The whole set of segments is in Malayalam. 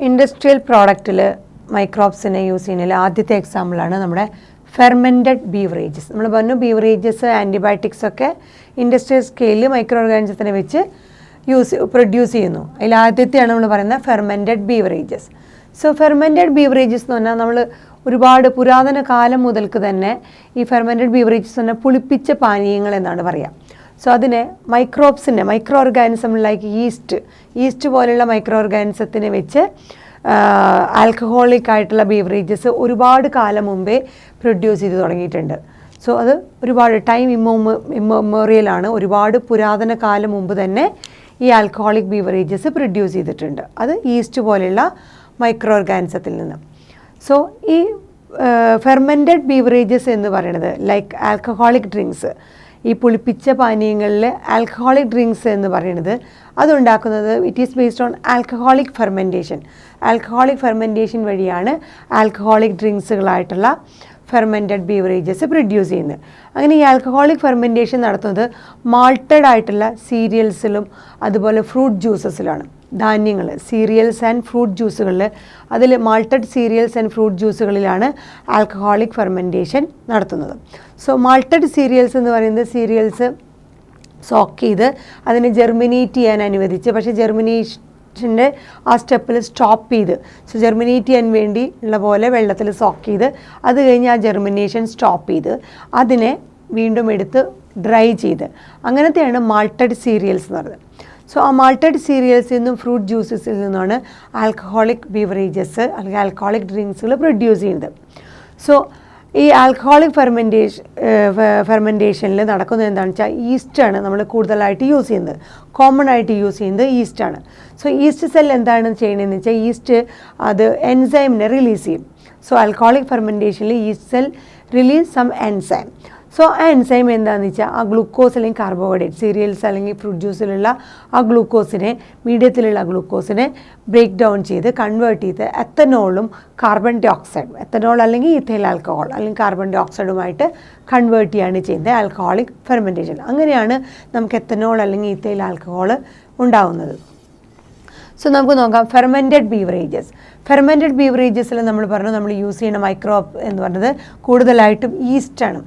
ഇൻഡസ്ട്രിയൽ പ്രോഡക്റ്റിൽ മൈക്രോബ്സിനെ യൂസ് ചെയ്യുന്നതിൽ ആദ്യത്തെ എക്സാമ്പിളാണ് നമ്മുടെ ഫെർമെൻറ്റഡ് ബീവറേജസ്. നമ്മൾ പറഞ്ഞു ബീവറേജസ് ആൻറ്റിബയോട്ടിക്സ് ഒക്കെ ഇൻഡസ്ട്രിയൽ സ്കെയിലിൽ മൈക്രോ ഓർഗാനിസത്തിനെ വെച്ച് പ്രൊഡ്യൂസ് ചെയ്യുന്നു. അതിൽ ആദ്യത്തെയാണ് നമ്മൾ പറയുന്നത് fermented beverages. So fermented beverages എന്ന് പറഞ്ഞാൽ നമ്മൾ ഒരുപാട് പുരാതന കാലം മുതൽക്ക് തന്നെ ഈ ഫെർമെൻറ്റഡ് ബീവറേജസ് തന്നെ പുളിപ്പിച്ച പാനീയങ്ങൾ എന്നാണ് പറയുക. സോ അതിനെ മൈക്രോബ്സിനെ മൈക്രോ ഓർഗാനിസം ലൈക്ക് ഈസ്റ്റ് പോലെയുള്ള മൈക്രോ ഓർഗാനിസത്തിനെ വെച്ച് ആൽക്കഹോളിക് ആയിട്ടുള്ള ബീവറേജസ് ഒരുപാട് കാലം മുമ്പേ പ്രൊഡ്യൂസ് ചെയ്ത് തുടങ്ങിയിട്ടുണ്ട്. സോ അത് ഒരുപാട് ടൈം ഇമ്മോറിയലാണ്, ഒരുപാട് പുരാതന കാലം മുമ്പ് തന്നെ ഈ ആൽക്കഹോളിക് ബീവറേജസ് പ്രൊഡ്യൂസ് ചെയ്തിട്ടുണ്ട്. അത് ഈസ്റ്റ് പോലെയുള്ള മൈക്രോ ഓർഗാനിസത്തിൽ നിന്ന്. സോ ഈ ഫെർമെൻറ്റഡ് ബീവറേജസ് എന്ന് പറയുന്നത് ലൈക്ക് ആൽക്കഹോളിക് ഡ്രിങ്ക്സ്, ഈ പുളിപ്പിച്ച പാനീയങ്ങളിൽ ആൽക്കഹോളിക് ഡ്രിങ്ക്സ് എന്ന് പറയുന്നത് അതുണ്ടാക്കുന്നത് it is based on alcoholic fermentation. Alcoholic fermentation വഴിയാണ് ആൽക്കഹോളിക് ഡ്രിങ്ക്സുകളായിട്ടുള്ള ഫെർമെൻറ്റഡ് ബീവറേജസ് പ്രൊഡ്യൂസ് ചെയ്യുന്നത്. അങ്ങനെ ഈ ആൽക്കഹോളിക് ഫെർമെൻറ്റേഷൻ നടത്തുന്നത് മാൾട്ടഡ് ആയിട്ടുള്ള സീരിയൽസിലും അതുപോലെ ഫ്രൂട്ട് ജ്യൂസസിലാണ്. ധാന്യങ്ങൾ, സീരിയൽസ് ആൻഡ് ഫ്രൂട്ട് ജ്യൂസുകളിൽ, അതിൽ മാൾട്ടഡ് സീരിയൽസ് ആൻഡ് ഫ്രൂട്ട് ജ്യൂസുകളിലാണ് ആൽക്കഹോളിക് ഫെർമെൻറ്റേഷൻ നടത്തുന്നത്. സോ മാൾട്ടഡ് സീരിയൽസ് എന്ന് പറയുന്നത് സീരിയൽസ് സോക്ക് ചെയ്ത് അതിനെ ജെർമിനേറ്റ് ചെയ്യാൻ അനുവദിച്ച്, പക്ഷേ ജെർമിനേഷൻ്റെ ആ സ്റ്റെപ്പിൽ സ്റ്റോപ്പ് ചെയ്ത്, സോ ജെർമിനേറ്റ് ചെയ്യാൻ വേണ്ടി ഉള്ള പോലെ വെള്ളത്തിൽ സോക്ക് ചെയ്ത് അത് കഴിഞ്ഞ് ആ ജെർമിനേഷൻ സ്റ്റോപ്പ് ചെയ്ത് അതിനെ വീണ്ടും എടുത്ത് ഡ്രൈ ചെയ്ത്, അങ്ങനത്തെയാണ് മാൾട്ടഡ് സീരിയൽസ് എന്ന് പറയുന്നത്. സോ ആ മാൾട്ടഡ് സീരിയൽസിൽ നിന്നും ഫ്രൂട്ട് ജ്യൂസസിൽ നിന്നാണ് ആൽക്കഹോളിക് ബീവറേജസ് അല്ലെങ്കിൽ ആൽക്കഹോളിക് ഡ്രിങ്ക്സുകൾ പ്രൊഡ്യൂസ് ചെയ്യുന്നത്. സോ ഈ ആൽക്കഹോളിക് ഫെർമെൻറ്റേഷനിൽ നടക്കുന്നത് എന്താണെന്ന് വെച്ചാൽ ഈസ്റ്റാണ് നമ്മൾ കൂടുതലായിട്ട് യൂസ് ചെയ്യുന്നത്, കോമൺ ആയിട്ട് യൂസ് ചെയ്യുന്നത് ഈസ്റ്റാണ്. സോ ഈസ്റ്റ് സെൽ എന്താണ് ചെയ്യണമെന്ന് വെച്ചാൽ ഈസ്റ്റ് അത് എൻസൈമിനെ റിലീസ് ചെയ്യും. സോ ആൽക്കഹോളിക് ഫെർമെൻറ്റേഷനിൽ yeast cell release some enzyme. So ആ എൻസൈം എന്താണെന്ന് വെച്ചാൽ ആ ഗ്ലൂക്കോസ് അല്ലെങ്കിൽ കാർബോഹൈഡ്രേറ്റ്, സീരിയൽസ് അല്ലെങ്കിൽ ഫ്രൂട്ട് ജ്യൂസിലുള്ള ആ ഗ്ലൂക്കോസിനെ, മീഡിയത്തിലുള്ള ഗ്ലൂക്കോസിനെ ബ്രേക്ക് ഡൗൺ ചെയ്ത് കൺവേർട്ട് ചെയ്ത് എത്തനോളും കാർബൺ ഡൈ ഓക്സൈഡ്, എത്തനോൾ അല്ലെങ്കിൽ ഈഥൈൽ ആൽക്കഹോൾ അല്ലെങ്കിൽ കാർബൺ ഡൈ ഓക്സൈഡുമായിട്ട് കൺവേർട്ട് ചെയ്യാണ് ചെയ്യുന്നത് ആൽക്കഹോളിക് ഫെർമെൻറ്റേഷൻ. അങ്ങനെയാണ് നമുക്ക് എത്തനോൾ അല്ലെങ്കിൽ ഈഥൈൽ ആൽക്കഹോൾ ഉണ്ടാവുന്നത്. സോ നമുക്ക് നോക്കാം ഫെർമെൻറ്റഡ് ബീവറേജസ്. ഫെർമെൻറ്റഡ് ബീവറേജസിൽ നമ്മൾ പറഞ്ഞു നമ്മൾ യൂസ് ചെയ്യുന്ന മൈക്രോബ് എന്ന് പറയുന്നത് കൂടുതലായിട്ടും ഈസ്റ്റാണ്.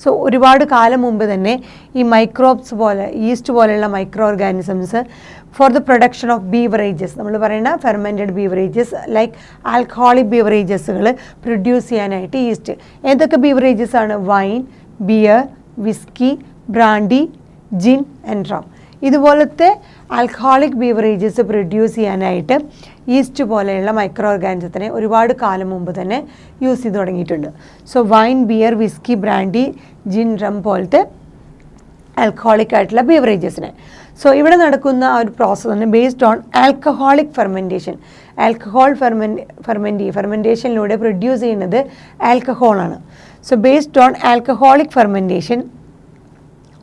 സോ ഒരുപാട് കാലം മുമ്പ് തന്നെ ഈ മൈക്രോബ്സ് പോലെ ഈസ്റ്റ് പോലെയുള്ള microorganisms for the production of beverages, നമ്മൾ പറയുന്ന ഫെർമെൻറ്റഡ് ബീവറേജസ് ലൈക്ക് ആൽക്കഹോളിക് ബീവറേജസുകൾ പ്രൊഡ്യൂസ് ചെയ്യാനായിട്ട് ഈസ്റ്റ്. ഏതൊക്കെ ബീവറേജസ് ആണ്? Wine, beer, whisky, brandy, gin and rum. ഇതുപോലത്തെ ആൽക്കഹോളിക് ബീവറേജസ് പ്രൊഡ്യൂസ് ചെയ്യാനായിട്ട് ഈസ്റ്റ് പോലെയുള്ള മൈക്രോ ഓർഗാനിസത്തിനെ ഒരുപാട് കാലം മുമ്പ് തന്നെ യൂസ് ചെയ്ത് തുടങ്ങിയിട്ടുണ്ട്. So wine, beer, whisky, brandy, gin, rum പോലത്തെ ആൽക്കഹോളിക് ആയിട്ടുള്ള ബീവറേജസിനെ. സോ ഇവിടെ നടക്കുന്ന ആ ഒരു പ്രോസസ്സ് തന്നെ based on alcoholic fermentation. Alcohol ഫെർമെൻറ്റേഷനിലൂടെ produce ചെയ്യുന്നത് ആൽക്കഹോളാണ്. So based on alcoholic fermentation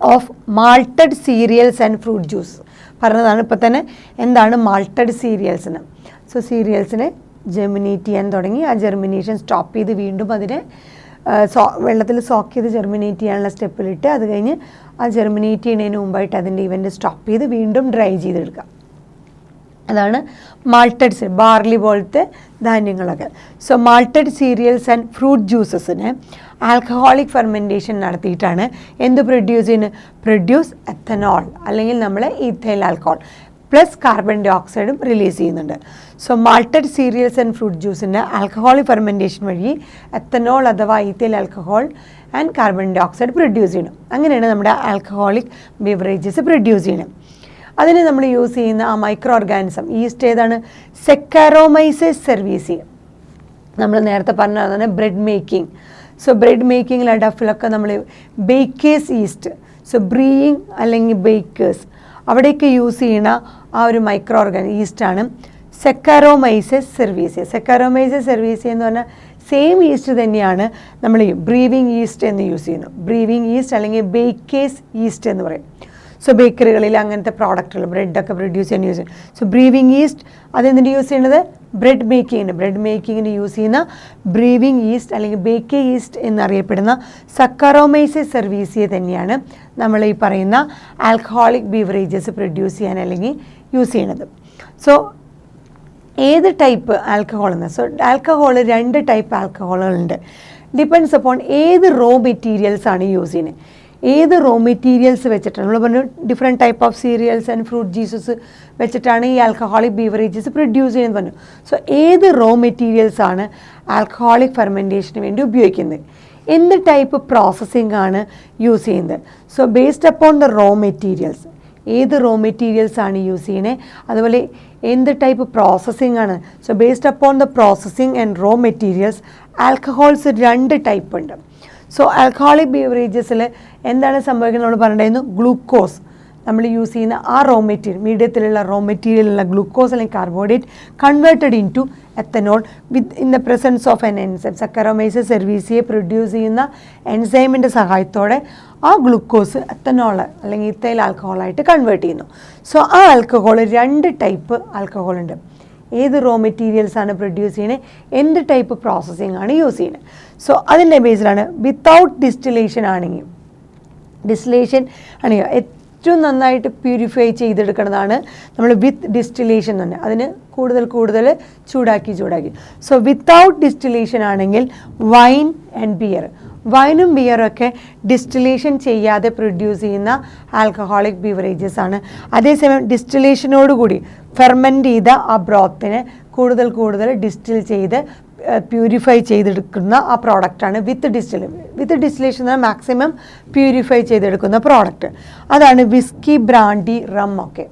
of malted cereals and fruit juice പറഞ്ഞതാണ് ഇപ്പോൾ തന്നെ എന്താണ് മാൾട്ടഡ് സീരിയൽസിന്. സോ സീരിയൽസിനെ ജെർമിനേറ്റ് ചെയ്യാൻ തുടങ്ങി, ആ ജെർമിനേഷൻ സ്റ്റോപ്പ് ചെയ്ത് വീണ്ടും അതിനെ വെള്ളത്തിൽ സോക്ക് ചെയ്ത് ജെർമിനേറ്റ് ചെയ്യാനുള്ള സ്റ്റെപ്പിലിട്ട് അത് കഴിഞ്ഞ് ആ ജെർമിനേറ്റ് ചെയ്യുന്നതിന് മുമ്പായിട്ട് അതിൻ്റെ ഇവൻ്റ് സ്റ്റോപ്പ് ചെയ്ത് വീണ്ടും ഡ്രൈ ചെയ്തെടുക്കുക. അതാണ് മാൾട്ടഡ് ബാർലി പോലത്തെ ധാന്യങ്ങളൊക്കെ. So malted cereals and fruit ജ്യൂസസിന് ആൽക്കഹോളിക് ഫെർമെൻറ്റേഷൻ നടത്തിയിട്ടാണ് എന്ത് പ്രൊഡ്യൂസ് ചെയ്യുന്നത്? പ്രൊഡ്യൂസ് എത്തനോൾ അല്ലെങ്കിൽ നമ്മൾ ഈഥൈൽ ആൽക്കഹോൾ പ്ലസ് കാർബൺ ഡൈ ഓക്സൈഡും റിലീസ് ചെയ്യുന്നുണ്ട്. So malted cereals and fruit ജ്യൂസിൻ്റെ ആൽക്കഹോളിക് ഫെർമെൻറ്റേഷൻ വഴി എത്തനോൾ അഥവാ ethyl alcohol and carbon dioxide produce ചെയ്യണം. അങ്ങനെയാണ് നമ്മുടെ ആൽക്കഹോളിക് ബീവറേജസ് പ്രൊഡ്യൂസ് ചെയ്യണം. അതിന് നമ്മൾ യൂസ് ചെയ്യുന്ന ആ മൈക്രോ ഓർഗാനിസം ഈസ്റ്റ് ഏതാണ്? സെക്കാരോമൈസസ് സെർവീസി. നമ്മൾ നേരത്തെ പറഞ്ഞതാണ് ബ്രെഡ് മേക്കിംഗ്. സോ ബ്രെഡ് മേക്കിങ്ങിൽ ഡഫിലൊക്കെ നമ്മൾ ബേക്കേഴ്സ് ഈസ്റ്റ്, സോ ബ്രീയിങ് അല്ലെങ്കിൽ ബേക്കേഴ്സ് അവിടെയൊക്കെ യൂസ് ചെയ്യുന്ന ആ ഒരു മൈക്രോ ഈസ്റ്റാണ് സെക്കാരോമൈസസ് സെർവീസി. സെക്കാരോമൈസസ് സെർവീസി എന്ന് പറഞ്ഞാൽ സെയിം ഈസ്റ്റ് തന്നെയാണ് നമ്മൾ ബ്രീവിങ് ഈസ്റ്റ് എന്ന് യൂസ് ചെയ്യുന്നു. ബ്രീവിങ് ഈസ്റ്റ് അല്ലെങ്കിൽ ബേക്കേഴ്സ് ഈസ്റ്റ് എന്ന് പറയും. സോ ബേക്കറികളിൽ അങ്ങനത്തെ പ്രോഡക്റ്റുകൾ ബ്രെഡൊക്കെ പ്രൊഡ്യൂസ് ചെയ്യാൻ യൂസ് ചെയ്യും. സോ ബ്രീവിങ് ഈസ്റ്റ് അതെന്തിന് യൂസ് ചെയ്യുന്നത്? ബ്രെഡ് മേക്കിങ്ങിന് യൂസ് ചെയ്യുന്ന ബ്രീവിങ് ഈസ്റ്റ് അല്ലെങ്കിൽ ബേക്കേ ഈസ്റ്റ് എന്നറിയപ്പെടുന്ന സക്കറോമൈസസ് സെർവീസിയെ തന്നെയാണ് നമ്മൾ ഈ പറയുന്ന ആൽക്കഹോളിക് ബീവറേജസ് പ്രൊഡ്യൂസ് ചെയ്യാൻ അല്ലെങ്കിൽ യൂസ് ചെയ്യുന്നത്. സോ ഏത് ടൈപ്പ് ആൽക്കഹോൾ എന്ന്. സോ ആൽക്കഹോൾ 2 ടൈപ്പ് ആൽക്കഹോളുകളുണ്ട്. ഡിപ്പെൻഡ്സ് അപ്പോൺ ഏത് റോ മെറ്റീരിയൽസ് ആണ് യൂസ് ചെയ്യുന്നത്. ഏത് റോ മെറ്റീരിയൽസ് വെച്ചിട്ടാണ് നമ്മൾ പറഞ്ഞു different type of cereals and fruit juices വെച്ചിട്ടാണ് ഈ ആൽക്കഹോളിക് ബീവറേജസ് പ്രൊഡ്യൂസ് ചെയ്യുന്നത് പറഞ്ഞു. സോ ഏത് റോ മെറ്റീരിയൽസ് ആണ് ആൽക്കഹോളിക് ഫെർമെൻറ്റേഷന് വേണ്ടി ഉപയോഗിക്കുന്നത്, എന്ത് ടൈപ്പ് പ്രോസസ്സിംഗ് ആണ് യൂസ് ചെയ്യുന്നത്. So based upon the raw materials, ഏത് റോ മെറ്റീരിയൽസ് ആണ് യൂസ് ചെയ്യുന്നത്, അതുപോലെ എന്ത് ടൈപ്പ് പ്രോസസ്സിംഗ് ആണ്. So based upon the processing and raw materials alcohols 2 type ഉണ്ട്. സോ ആൽക്കഹോളിക് ബീവറേജസിൽ എന്താണ് സംഭവിക്കുന്നത് നമ്മൾ പറഞ്ഞിട്ടുണ്ടായിരുന്നു, ഗ്ലൂക്കോസ് നമ്മൾ യൂസ് ചെയ്യുന്ന ആ റോ മെറ്റീരിയൽ, മീഡിയത്തിലുള്ള റോ മെറ്റീരിയലുള്ള ഗ്ലൂക്കോസ് അല്ലെങ്കിൽ carbohydrate converted into ethanol with in the presence of an enzyme. Saccharomyces cerevisiae produce ചെയ്യുന്ന എൻസൈമിൻ്റെ സഹായത്തോടെ ആ ഗ്ലൂക്കോസ് എത്തനോൾ അല്ലെങ്കിൽ ഇത്തൈൽ ആൽക്കഹോളായിട്ട് കൺവേർട്ട് ചെയ്യുന്നു. സോ ആ ആൽക്കഹോൾ 2 ടൈപ്പ് ആൽക്കഹോൾ ഉണ്ട്. ഏത് റോ മെറ്റീരിയൽസ് ആണ് പ്രൊഡ്യൂസ് ചെയ്യുന്നത്, എന്ത് ടൈപ്പ് പ്രോസസ്സിംഗ് ആണ് യൂസ് ചെയ്യുന്നത്. സോ അതിൻ്റെ ബേസിലാണ് വിത്തൗട്ട് ഡിസ്റ്റിലേഷൻ ആണെങ്കിൽ, ഡിസ്റ്റിലേഷൻ ആണെങ്കിൽ ഏറ്റവും നന്നായിട്ട് പ്യൂരിഫൈ ചെയ്തെടുക്കുന്നതാണ് നമ്മൾ വിത്ത് ഡിസ്റ്റിലേഷൻ തന്നെ, അതിന് കൂടുതൽ ചൂടാക്കി. സോ വിത്തൗട്ട് ഡിസ്റ്റിലേഷൻ ആണെങ്കിൽ വൈൻ ആൻഡ് ബിയർ, വൈനും ബിയറും ഒക്കെ ഡിസ്റ്റിലേഷൻ ചെയ്യാതെ പ്രൊഡ്യൂസ് ചെയ്യുന്ന ആൽക്കഹോളിക് ബീവറേജസ് ആണ്. അതേസമയം ഡിസ്റ്റിലേഷനോടുകൂടി ഫെർമെൻറ്റ് ചെയ്ത ആ ബ്രോത്തിനെ കൂടുതൽ ഡിസ്റ്റിൽ ചെയ്ത് പ്യൂരിഫൈ ചെയ്തെടുക്കുന്ന ആ പ്രോഡക്റ്റാണ് വിത്ത് ഡിസ്റ്റിലേഷൻ എന്നാൽ മാക്സിമം പ്യൂരിഫൈ ചെയ്തെടുക്കുന്ന പ്രോഡക്റ്റ്. അതാണ് വിസ്കി, ബ്രാൻഡി, റം ഒക്കെ.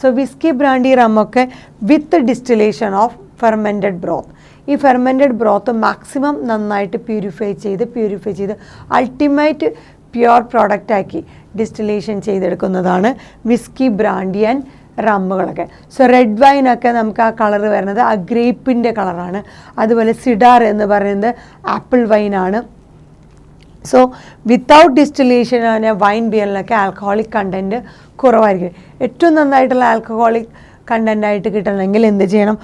സോ വിസ്കി, ബ്രാൻഡി, റം ഒക്കെ with distillation of fermented broth. ഈ ഫെർമെൻറ്റഡ് ബ്രോത്ത് മാക്സിമം നന്നായിട്ട് പ്യൂരിഫൈ ചെയ്ത് അൾട്ടിമേറ്റ് പ്യുവർ പ്രോഡക്റ്റാക്കി ഡിസ്റ്റിലേഷൻ ചെയ്തെടുക്കുന്നതാണ് വിസ്കി, ബ്രാൻഡി ആൻഡ് റമ്മുകളൊക്കെ. സോ റെഡ് വൈനൊക്കെ നമുക്ക് ആ കളർ വരുന്നത് ആ ഗ്രേപ്പിൻ്റെ കളറാണ്. അതുപോലെ സിഡാർ എന്ന് പറയുന്നത് ആപ്പിൾ വൈനാണ്. സോ വിത്തൗട്ട് ഡിസ്റ്റിലേഷൻ വൈൻ ബിയറിലൊക്കെ ആൽക്കഹോളിക് കണ്ടൻറ്റ് കുറവായിരിക്കും. ഏറ്റവും നന്നായിട്ടുള്ള ആൽക്കഹോളിക് കണ്ടൻ്റായിട്ട് കിട്ടണമെങ്കിൽ എന്ത് ചെയ്യണം,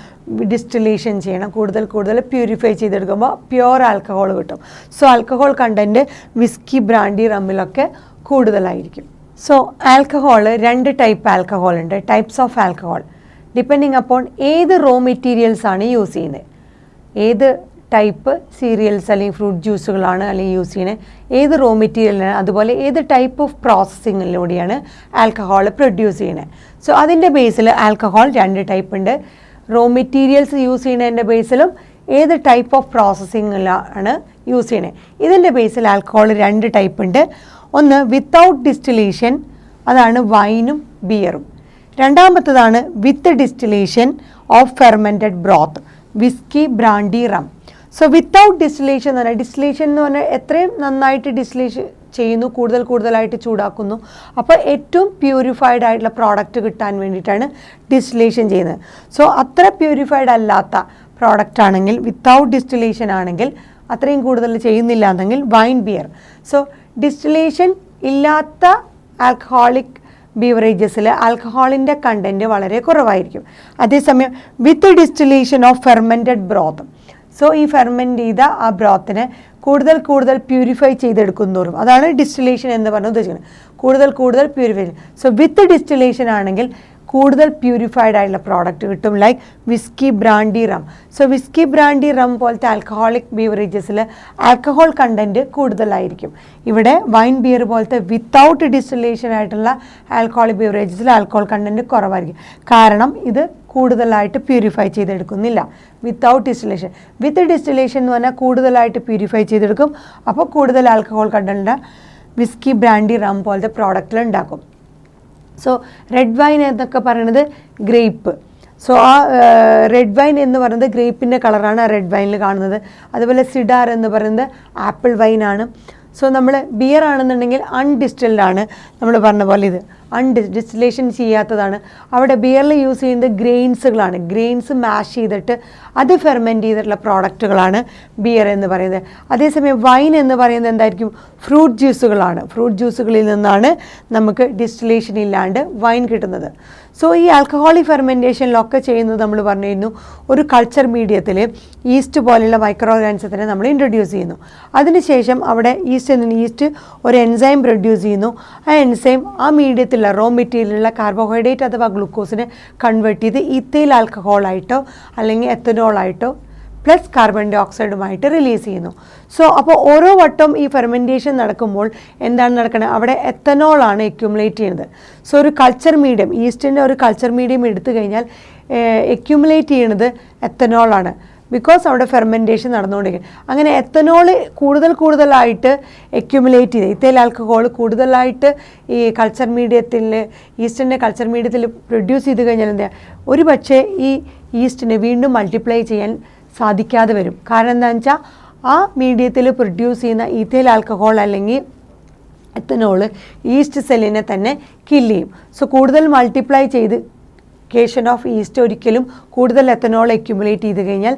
ഡിസ്റ്റിലേഷൻ ചെയ്യണം, കൂടുതൽ പ്യൂരിഫൈ ചെയ്തെടുക്കുമ്പോൾ പ്യുവർ ആൽക്കഹോൾ കിട്ടും. So alcohol content whisky, brandy, റമ്മിലൊക്കെ കൂടുതലായിരിക്കും. സോ ആൽക്കഹോൾ 2 ടൈപ്പ് ആൽക്കഹോൾ ഉണ്ട്, types of alcohol depending upon ഏത് റോ മെറ്റീരിയൽസ് ആണ് യൂസ് ചെയ്യുന്നത്, ഏത് ടൈപ്പ് സീരിയൽസ് അല്ലെങ്കിൽ ഫ്രൂട്ട് ജ്യൂസുകളാണ് അല്ലെങ്കിൽ യൂസ് ചെയ്യുന്നത്, ഏത് റോ മെറ്റീരിയലാണ്, അതുപോലെ ഏത് ടൈപ്പ് ഓഫ് പ്രോസസ്സിങ്ങിലൂടെയാണ് ആൽക്കഹോൾ പ്രൊഡ്യൂസ് ചെയ്യുന്നത്. സോ അതിൻ്റെ ബേസിൽ ആൽക്കഹോൾ 2 ടൈപ്പ് ഉണ്ട്. റോ മെറ്റീരിയൽസ് യൂസ് ചെയ്യുന്നതിൻ്റെ ബേസിലും ഏത് ടൈപ്പ് ഓഫ് പ്രോസസ്സിങ്ങിലാണ് യൂസ് ചെയ്യുന്നത്, ഇതിൻ്റെ ബേസിൽ ആൽക്കഹോൾ 2 ടൈപ്പ് ഉണ്ട്. ഒന്ന് വിത്തൗട്ട് ഡിസ്റ്റിലേഷൻ, അതാണ് വൈനും ബിയറും. രണ്ടാമത്തതാണ് with distillation of fermented broth, whisky, brandy, rum. So without distillation എന്ന് പറഞ്ഞാൽ, ഡിസ്റ്റിലേഷൻ എന്ന് പറഞ്ഞാൽ എത്രയും നന്നായിട്ട് ഡിസ്റ്റിലേഷൻ ചെയ്യുന്നു, കൂടുതലായിട്ട് ചൂടാക്കുന്നു, അപ്പോൾ ഏറ്റവും പ്യൂരിഫൈഡ് ആയിട്ടുള്ള പ്രോഡക്റ്റ് കിട്ടാൻ വേണ്ടിയിട്ടാണ് ഡിസ്റ്റിലേഷൻ ചെയ്യുന്നത്. സോ അത്ര പ്യൂരിഫൈഡ് അല്ലാത്ത പ്രോഡക്റ്റ് ആണെങ്കിൽ, വിത്തൗട്ട് ഡിസ്റ്റിലേഷൻ ആണെങ്കിൽ, അത്രയും കൂടുതൽ ചെയ്യുന്നില്ല എന്നെങ്കിൽ വൈൻ, ബിയർ. സോ ഡിസ്റ്റിലേഷൻ ഇല്ലാത്ത ആൽക്കഹോളിക് ബീവറേജസിൽ ആൽക്കഹോളിൻ്റെ കണ്ടൻറ്റ് വളരെ കുറവായിരിക്കും. അതേസമയം with distillation of fermented broth, so ഈ ഫെർമെൻറ്റ് ചെയ്ത ആ ബ്രോത്തിനെ കൂടുതൽ പ്യൂരിഫൈ ചെയ്തെടുക്കുന്നതോറും, അതാണ് ഡിസ്റ്റിലേഷൻ എന്ന് പറഞ്ഞ് ഉദ്ദേശിക്കുന്നത്, കൂടുതൽ പ്യൂരിഫൈ. സോ വിത്ത് ഡിസ്റ്റിലേഷൻ ആണെങ്കിൽ കൂടുതൽ പ്യൂരിഫൈഡ് ആയിട്ടുള്ള പ്രോഡക്റ്റ് കിട്ടും, like whisky, brandy, rum. So whisky, brandy, rum പോലത്തെ ആൽക്കഹോളിക് ബീവറേജസിൽ ആൽക്കഹോൾ കണ്ടൻറ്റ് കൂടുതലായിരിക്കും. ഇവിടെ വൈൻ, ബിയർ പോലത്തെ വിത്തൗട്ട് ഡിസ്റ്റിലേഷൻ ആയിട്ടുള്ള ആൽക്കഹോളിക് ബീവറേജസിൽ ആൽക്കഹോൾ കണ്ടൻറ്റ് കുറവായിരിക്കും. കാരണം ഇത് കൂടുതലായിട്ട് പ്യൂരിഫൈ ചെയ്തെടുക്കുന്നില്ല വിത്തൗട്ട് ഡിസ്റ്റിലേഷൻ. വിത്ത് ഡിസ്റ്റിലേഷൻ എന്ന് പറഞ്ഞാൽ കൂടുതലായിട്ട് പ്യൂരിഫൈ ചെയ്തെടുക്കും, അപ്പോൾ കൂടുതൽ alcohol content whisky, brandy, rum പോലത്തെ പ്രോഡക്റ്റിൽ ഉണ്ടാക്കും. സോ റെഡ് വൈൻ എന്നൊക്കെ പറയുന്നത് ഗ്രേപ്പ്. സോ ആ റെഡ് വൈൻ എന്ന് പറയുന്നത് ഗ്രേപ്പിൻ്റെ കളറാണ് ആ റെഡ് വൈനിൽ കാണുന്നത്. അതുപോലെ സിഡാർ എന്ന് പറയുന്നത് ആപ്പിൾ വൈനാണ്. സോ നമ്മൾ ബിയർ ആണെന്നുണ്ടെങ്കിൽ അൺഡിസ്റ്റിൽഡ് ആണ്, നമ്മൾ പറഞ്ഞ പോലെ ഇത് ഡിസ്റ്റിലേഷൻ ചെയ്യാത്തതാണ്. അവിടെ ബിയറിൽ യൂസ് ചെയ്യുന്നത് ഗ്രെയിൻസുകളാണ്, ഗ്രെയിൻസ് മാഷ് ചെയ്തിട്ട് അത് ഫെർമെൻറ്റ് ചെയ്തിട്ടുള്ള പ്രോഡക്റ്റുകളാണ് ബിയർ എന്ന് പറയുന്നത്. അതേസമയം വൈൻ എന്ന് പറയുന്നത് എന്തായിരിക്കും, ഫ്രൂട്ട് ജ്യൂസുകളാണ്. ഫ്രൂട്ട് ജ്യൂസുകളിൽ നിന്നാണ് നമുക്ക് ഡിസ്റ്റിലേഷൻ ഇല്ലാണ്ട് വൈൻ കിട്ടുന്നത്. സോ ഈ ആൽക്കഹോളിക് ഫെർമെൻറ്റേഷനിലൊക്കെ ചെയ്യുന്നത് നമ്മൾ പറഞ്ഞിരുന്നു, ഒരു കൾച്ചർ മീഡിയത്തിൽ ഈസ്റ്റ് പോലെയുള്ള മൈക്രോ ഓർഗാനിസത്തിനെ നമ്മൾ ഇൻട്രൊഡ്യൂസ് ചെയ്യുന്നു. അതിനുശേഷം അവിടെ ഈസ്റ്റ് ഒരു എൻസൈം പ്രൊഡ്യൂസ് ചെയ്യുന്നു. ആ എൻസൈം ആ മീഡിയത്തിൽ മീഡിയത്തിലുള്ള റോ മെറ്റീരിയലുള്ള കാർബോഹൈഡ്രേറ്റ് അഥവാ ഗ്ലൂക്കോസിനെ കൺവേർട്ട് ചെയ്ത് ഈത്തൈൽ ആൽക്കഹോളായിട്ടോ അല്ലെങ്കിൽ എത്തനോളായിട്ടോ പ്ലസ് കാർബൺ ഡൈ ഓക്സൈഡുമായിട്ട് റിലീസ് ചെയ്യുന്നു. സോ അപ്പോൾ ഓരോ വട്ടം ഈ ഫെർമെൻറ്റേഷൻ നടക്കുമ്പോൾ എന്താണ് നടക്കുന്നത്, അവിടെ എത്തനോളാണ് എക്യുമുലേറ്റ് ചെയ്യുന്നത്. സോ ഒരു കൾച്ചർ മീഡിയം, ഈസ്റ്റിൻ്റെ ഒരു കൾച്ചർ മീഡിയം എടുത്തു കഴിഞ്ഞാൽ എക്യുമുലേറ്റ് ചെയ്യുന്നത് എത്തനോളാണ്. ബിക്കോസ് അവിടെ ഫെർമെൻറ്റേഷൻ നടന്നുകൊണ്ടിരിക്കും. അങ്ങനെ എത്തനോൾ കൂടുതലായിട്ട് എക്യുമുലേറ്റ് ചെയ്ത് ഇത്തൈൽ ആൽക്കഹോൾ കൂടുതലായിട്ട് ഈ കൾച്ചർ മീഡിയത്തിൽ ഈസ്റ്റിൻ്റെ കൾച്ചർ മീഡിയത്തിൽ പ്രൊഡ്യൂസ് ചെയ്ത് കഴിഞ്ഞാൽ എന്താ, ഒരു പക്ഷേ ഈ ഈസ്റ്റിനെ വീണ്ടും മൾട്ടിപ്ലൈ ചെയ്യാൻ സാധിക്കാതെ വരും. കാരണം എന്താണെന്ന് വെച്ചാൽ ആ മീഡിയത്തിൽ പ്രൊഡ്യൂസ് ചെയ്യുന്ന ഈത്തൈൽ ആൽക്കഹോൾ അല്ലെങ്കിൽ എത്തനോള് ഈസ്റ്റ് സെല്ലിനെ തന്നെ കില്ല് ചെയ്യും. സോ കൂടുതൽ മൾട്ടിപ്ലൈ ചെയ്ത് കേഷൻ ഓഫ് ഈസ്റ്റ് ഒരിക്കലും കൂടുതൽ എത്തനോൾ എക്യുമുലേറ്റ് ചെയ്ത് കഴിഞ്ഞാൽ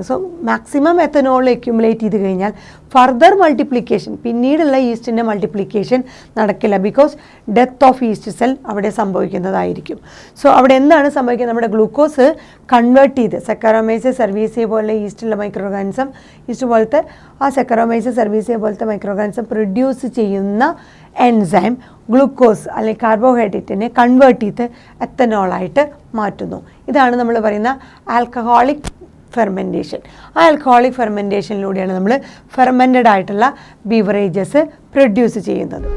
സോ മാക്സിമം എത്തനോൾ എക്യുമുലേറ്റ് ചെയ്ത് കഴിഞ്ഞാൽ ഫർദർ മൾട്ടിപ്ലിക്കേഷൻ, പിന്നീടുള്ള ഈസ്റ്റിൻ്റെ മൾട്ടിപ്ലിക്കേഷൻ നടക്കില്ല. Because death of east cell അവിടെ സംഭവിക്കുന്നതായിരിക്കും. സോ അവിടെ എന്താണ് സംഭവിക്കുന്നത്, നമ്മുടെ ഗ്ലൂക്കോസ് കൺവേർട്ട് ചെയ്ത് സെക്കറോമൈസസ് സെർവീസിയ പോലെ ഈസ്റ്റുള്ള മൈക്രോ ഓർഗാനിസം, ഈസ്റ്റ് പോലത്തെ ആ സെക്കറോമൈസസ് സെർവീസിയ പോലത്തെ മൈക്രോ ഓർഗാനിസം പ്രൊഡ്യൂസ് ചെയ്യുന്ന എൻസൈം ഗ്ലൂക്കോസ് അല്ലെങ്കിൽ കാർബോഹൈഡ്രേറ്റിനെ കൺവേർട്ട് ചെയ്ത് എത്തനോളായിട്ട് മാറ്റുന്നു. ഇതാണ് നമ്മൾ പറയുന്ന ആൽക്കഹോളിക് ഫെർമെൻറ്റേഷൻ. ആ ആൽക്കഹോളിക് ഫെർമെൻറ്റേഷനിലൂടെയാണ് നമ്മൾ ഫെർമെൻറ്റഡ് ആയിട്ടുള്ള ബീവറേജസ് പ്രൊഡ്യൂസ് ചെയ്യുന്നത്.